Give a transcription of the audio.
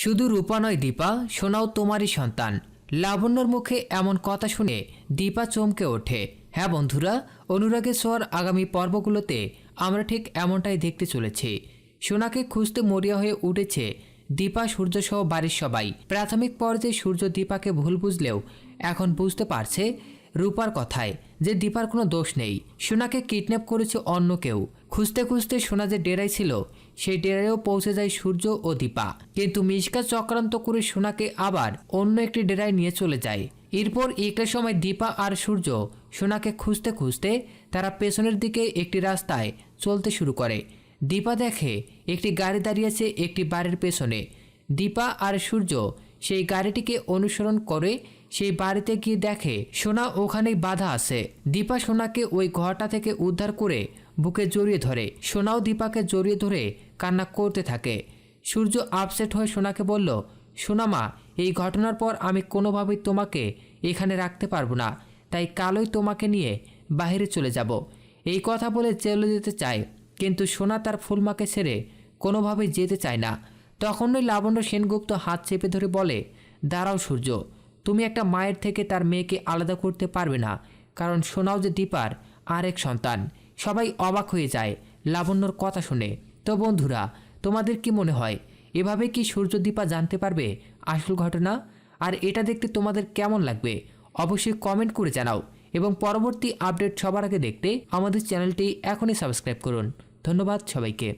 শুধু রূপা নয় দীপা, সোনাও তোমারই সন্তান। লাবণ্যর মুখে এমন কথা শুনে দীপা চমকে ওঠে। হ্যাঁ বন্ধুরা, অনুরাগের ছোঁয়ার আগামী পর্বগুলোতে আমরা ঠিক এমনটাই দেখতে চলেছি। সোনাকে খুঁজতে মরিয়া হয়ে উঠেছে দীপা, সূর্যসহ বাড়ির সবাই। প্রাথমিক পর্যায়ে সূর্য দীপাকে ভুল বুঝলেও এখন বুঝতে পারছে রূপার কথায় যে দীপার কোনো দোষ নেই। সোনাকে কিডন্যাপ করেছে অন্য কেউ। খুঁজতে খুঁজতে সোনা যে ডেরায় ছিল সেই ডেরায়ও পৌঁছে যায় সূর্য ও দীপা, কিন্তু মিশকা চক্রান্ত করে সোনাকে আবার অন্য একটি ডেরায় নিয়ে চলে যায়। এরপর একটা সময় দীপা আর সূর্য সোনাকে খুঁজতে খুঁজতে তারা পেছনের দিকে একটি রাস্তায় চলতে শুরু করে। দীপা দেখে একটি গাড়ি দাঁড়িয়েছে একটি বাড়ির পেছনে। দীপা আর সূর্য সেই গাড়িটিকে অনুসরণ করে সেই বাড়িতে গিয়ে দেখে সোনা ওখানেই বাধা আছে। দীপা সোনাকে ওই ঘরটা থেকে উদ্ধার করে বুকে জড়িয়ে ধরে। সোনাও দীপাকে জড়িয়ে ধরে কান্না করতে থাকে। সূর্য আপসেট হয়ে সোনাকে বলল, সোনা মা, এই ঘটনার পর আমি কোনোভাবেই তোমাকে এখানে রাখতে পারবো না, তাই কালই তোমাকে নিয়ে বাইরে চলে যাব। এই কথা বলে চলে যেতে চায়, কিন্তু সোনা তার ফুলমাকে ছেড়ে কোনোভাবেই যেতে চায় না। তখনই লাবণ্য সেনগুপ্ত হাত চেপে ধরে বলে, দাঁড়াও সূর্য, তুমি একটা মায়ের থেকে তার মেয়েকে আলাদা করতে পারবে না, কারণ সোনাও যে দীপার আরেক সন্তান। সবাই অবাক হয়ে যায় লাবণ্যর কথা শুনে। তো বন্ধুরা, তোমাদের কি মনে হয় এভাবে কি সূর্য দীপা জানতে পারবে আসল ঘটনা? আর এটা দেখতে তোমাদের কেমন লাগবে অবশ্যই কমেন্ট করে জানাও, এবং পরবর্তী আপডেট সবার আগে দেখতে আমাদের চ্যানেলটি এখনই সাবস্ক্রাইব করুন। ধন্যবাদ সবাইকে।